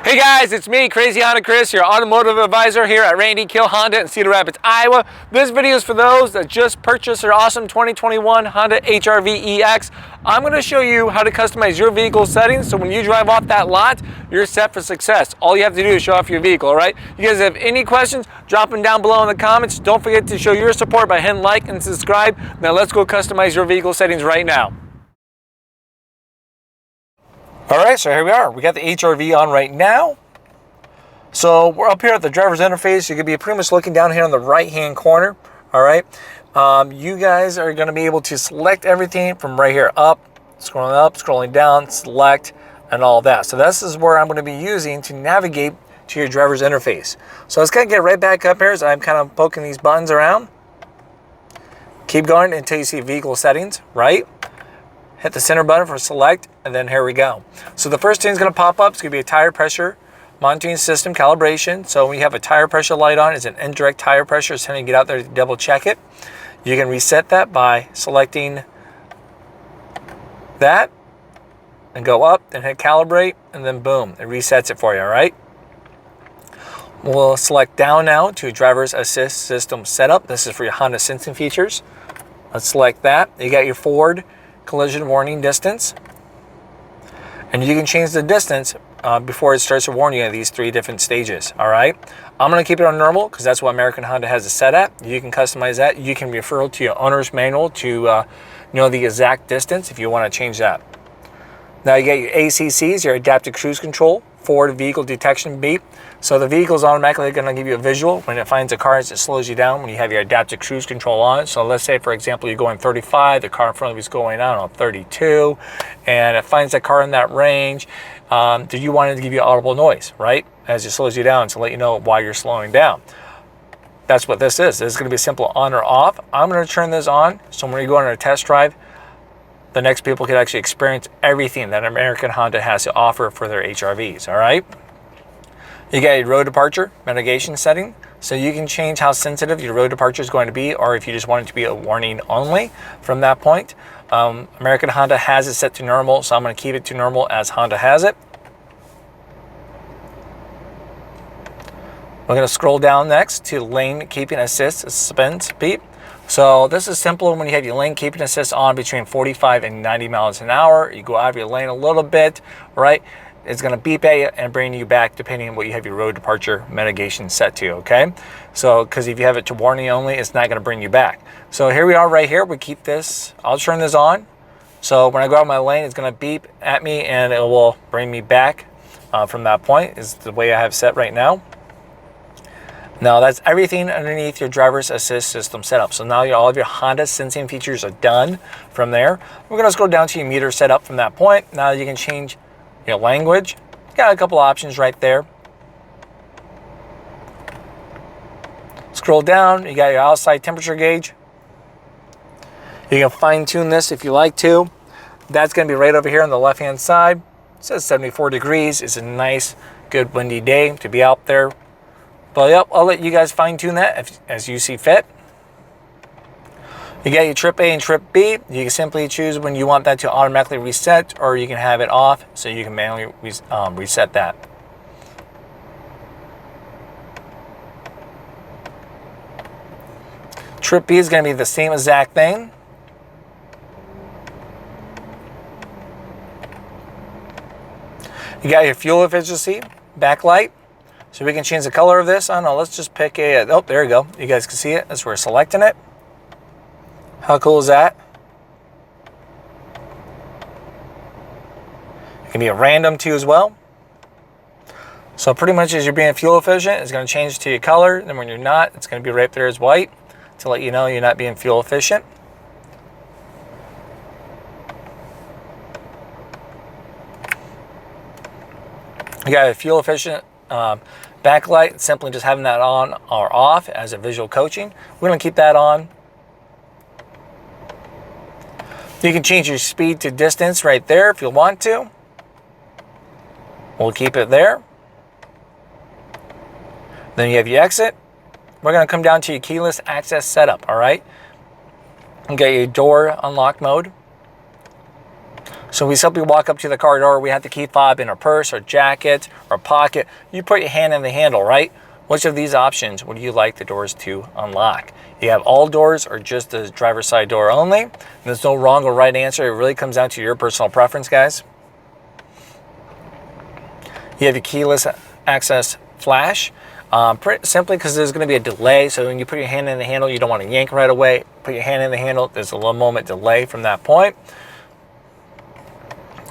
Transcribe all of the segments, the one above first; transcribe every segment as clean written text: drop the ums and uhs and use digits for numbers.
Hey guys, it's me, Crazy Honda Chris, your automotive advisor here at Randy Kuehl Honda in Cedar Rapids, Iowa. This video is for those that just purchased their awesome 2021 Honda HR-V EX. I'm going to show you how to customize your vehicle settings so when you drive off that lot, you're set for success. All you have to do is show off your vehicle, all right? You guys have any questions, drop them down below in the comments. Don't forget to show your support by hitting like and subscribe. Now let's go customize your vehicle settings right now. All right, so here we are. We got the HR-V on right now. So we're up here at the driver's interface. You're gonna be pretty much looking down here in the right-hand corner. All right. You guys are gonna be able to select everything from right here up, scrolling down, select, and all that. So this is where I'm gonna be using to navigate to your driver's interface. So let's kind of get right back up here as I'm kind of poking these buttons around. Keep going until you see vehicle settings, right? Hit the center button for select, and then here we go. So the first thing is going to pop up. It's going to be a tire pressure monitoring system calibration. So when you have a tire pressure light on, it's an indirect tire pressure. It's telling you to get out there to double check it. You can reset that by selecting that and go up and hit calibrate, and then boom, it resets it for you, all right? We'll select down now to driver's assist system setup. This is for your Honda sensing features. Let's select that. You got your forward collision warning distance, and you can change the distance before it starts to warn you at these 3 different stages. All right, I'm going to keep it on normal because that's what American Honda has it set at. You can customize that. You can refer to your owner's manual to know the exact distance if you want to change that. Now you get your ACCs, your adaptive cruise control, forward vehicle detection beep. So the vehicle is automatically going to give you a visual when it finds a car as it slows you down when you have your adaptive cruise control on. So let's say, for example, you're going 35, the car in front of you is going, I don't know, 32, and it finds that car in that range. Do you want it to give you audible noise, right? As it slows you down to let you know why you're slowing down. That's what this is. This is going to be simple on or off. I'm going to turn this on. So when you go on a test drive, the next people can actually experience everything that American Honda has to offer for their HR-Vs, all right? You got your road departure mitigation setting, so you can change how sensitive your road departure is going to be, or if you just want it to be a warning only from that point. American Honda has it set to normal, so I'm going to keep it to normal as Honda has it. We're going to scroll down next to lane keeping assist suspense beep. So this is simple when you have your lane keeping assist on between 45 and 90 miles an hour. You go out of your lane a little bit, right? It's going to beep at you and bring you back depending on what you have your road departure mitigation set to, okay? So, because if you have it to warning only, it's not going to bring you back. So here we are right here. We keep this. I'll turn this on. So when I go out of my lane, it's going to beep at me and it will bring me back from that point. Is the way I have set right now. Now that's everything underneath your driver's assist system setup. So now all of your Honda sensing features are done from there. We're going to scroll down to your meter setup from that point. Now you can change your language. You got a couple options right there. Scroll down, you got your outside temperature gauge. You can fine tune this if you like to. That's going to be right over here on the left hand side. It says 74 degrees. It's a nice, good windy day to be out there. But yep, I'll let you guys fine tune that as you see fit. You got your trip A and trip B. You can simply choose when you want that to automatically reset, or you can have it off so you can manually reset that. Trip B is going to be the same exact thing. You got your fuel efficiency, backlight. So we can change the color of this. I don't know, let's just pick a, oh, there you go. You guys can see it as we're selecting it. How cool is that? It can be a random too as well. So pretty much as you're being fuel efficient, it's going to change to your color. And when you're not, it's going to be right there as white to let you know you're not being fuel efficient. You got a fuel efficient backlight, simply just having that on or off as a visual coaching. We're going to keep that on. You can change your speed to distance right there if you want to. We'll keep it there. Then you have your exit. We're going to come down to your keyless access setup, all right? You got your door unlock mode. So we simply walk up to the car door. We have the key fob in our purse or jacket or pocket. You put your hand in the handle, right? Which of these options would you like the doors to unlock? You have all doors or just the driver's side door only. And there's no wrong or right answer. It really comes down to your personal preference, guys. You have your keyless access flash. Simply because there's going to be a delay. So when you put your hand in the handle, you don't want to yank right away. Put your hand in the handle. There's a little moment delay from that point.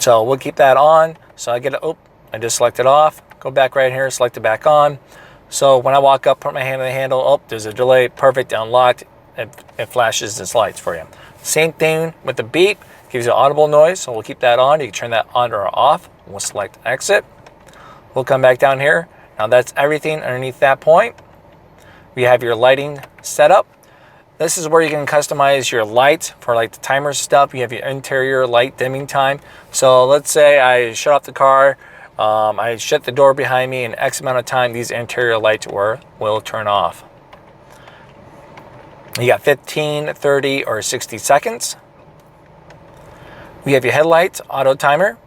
So we'll keep that on. So I get it. Oh, I just select it off. Go back right here. Select it back on. So when I walk up, put my hand in the handle. Oh, there's a delay. Perfect. Unlocked. It flashes its lights for you. Same thing with the beep. Gives you an audible noise. So we'll keep that on. You can turn that on or off. We'll select exit. We'll come back down here. Now that's everything underneath that point. We have your lighting setup. This is where you can customize your lights for like the timer stuff. You have your interior light dimming time. So let's say I shut off the car, I shut the door behind me, in X amount of time these interior lights will turn off. You got 15, 30, or 60 seconds. We have your headlights, auto timer.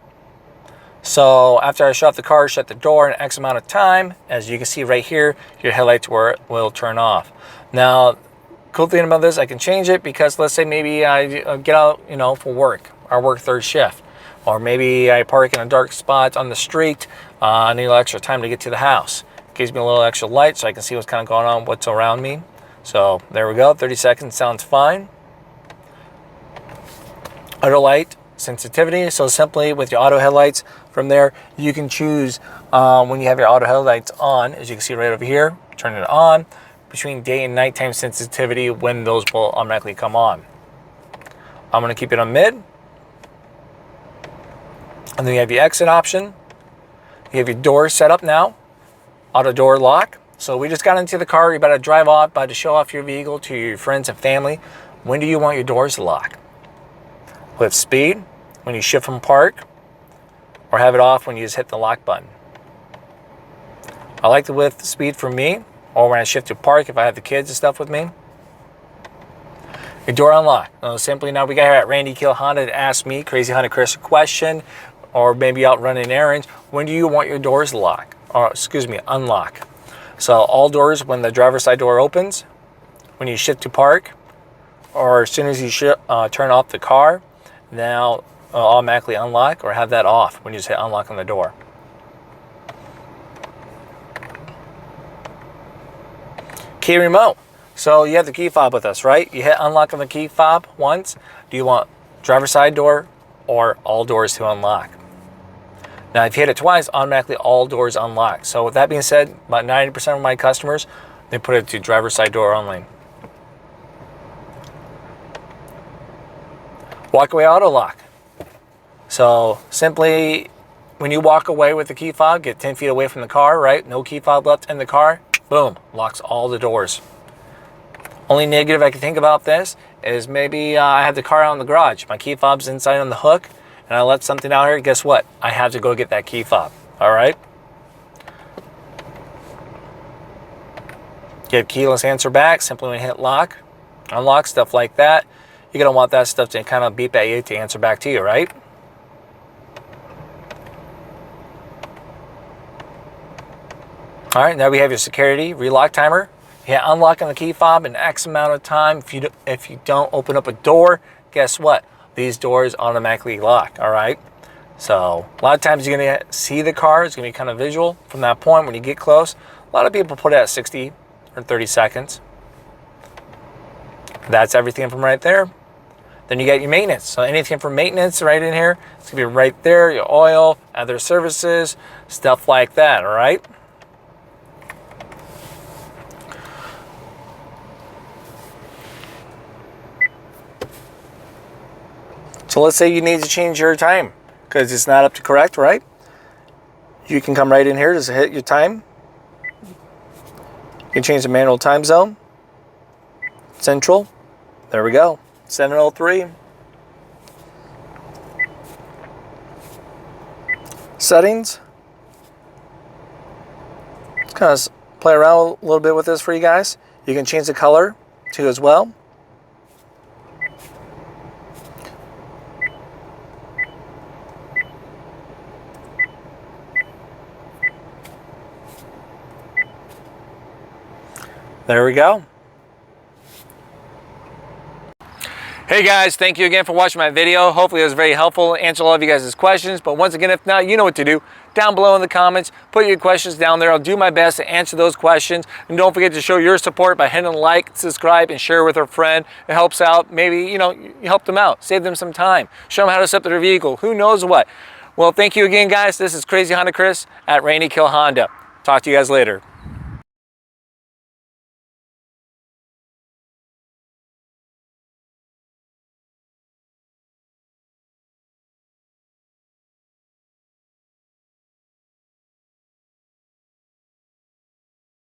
So after I shut off the car, shut the door in X amount of time, as you can see right here, your headlights will turn off. Now, cool thing about this, I can change it because let's say maybe I get out, for work. I work third shift. Or maybe I park in a dark spot on the street. I need a little extra time to get to the house. It gives me a little extra light so I can see what's kind of going on, what's around me. So there we go, 30 seconds sounds fine. Auto light sensitivity. So simply with your auto headlights, from there you can choose when you have your auto headlights on, as you can see right over here, turn it on, between day and nighttime sensitivity, when those will automatically come on. I'm going to keep it on mid. And then you have your exit option. You have your door set up now, auto door lock. So we just got into the car, you're about to drive off, about to show off your vehicle to your friends and family. When do you want your doors to lock? With speed, when you shift from park, or have it off when you just hit the lock button. I like the with speed for me, or when I shift to park if I have the kids and stuff with me. Your door unlock. Simply now we got here at Randy Kuehl Honda to ask me, Crazy Honda Chris, a question, or maybe out running errands. When do you want your doors to lock? Or excuse me, unlock. So all doors when the driver's side door opens, when you shift to park, or as soon as you turn off the car, now automatically unlock, or have that off when you just hit unlock on the door. Key remote. So you have the key fob with us, right? You hit unlock on the key fob once. Do you want driver's side door or all doors to unlock? Now if you hit it twice, automatically all doors unlock. So with that being said, about 90% of my customers, they put it to driver's side door only. Walkaway auto lock. So simply when you walk away with the key fob, get 10 feet away from the car, right? No key fob left in the car, boom, locks all the doors. Only negative I can think about this is maybe I have the car out in the garage. My key fob's inside on the hook and I let something out here. Guess what? I have to go get that key fob. All right. You have keyless answer back. Simply when you hit lock, unlock, stuff like that. You're going to want that stuff to kind of beep at you to answer back to you, right? All right, now we have your security relock timer. Yeah, unlocking the key fob in X amount of time. If you don't open up a door, guess what? These doors automatically lock, all right? So a lot of times you're gonna see the car. It's gonna be kind of visual from that point when you get close. A lot of people put it at 60 or 30 seconds. That's everything from right there. Then you got your maintenance. So anything from maintenance right in here, it's gonna be right there, your oil, other services, stuff like that, all right? So let's say you need to change your time because it's not up to correct, right? You can come right in here, just hit your time. You can change the manual time zone. Central. There we go. 7:03. Settings. Let's kind of play around a little bit with this for you guys. You can change the color too as well. There we go. Hey guys, thank you again for watching my video. Hopefully it was very helpful, answer all of you guys' questions. But once again, if not, you know what to do. Down below in the comments, put your questions down there. I'll do my best to answer those questions. And don't forget to show your support by hitting like, subscribe, and share with a friend. It helps out. Maybe, you know, you help them out. Save them some time. Show them how to set up their vehicle. Who knows what. Well, thank you again, guys. This is Crazy Honda Chris at Rainy Kill Honda. Talk to you guys later.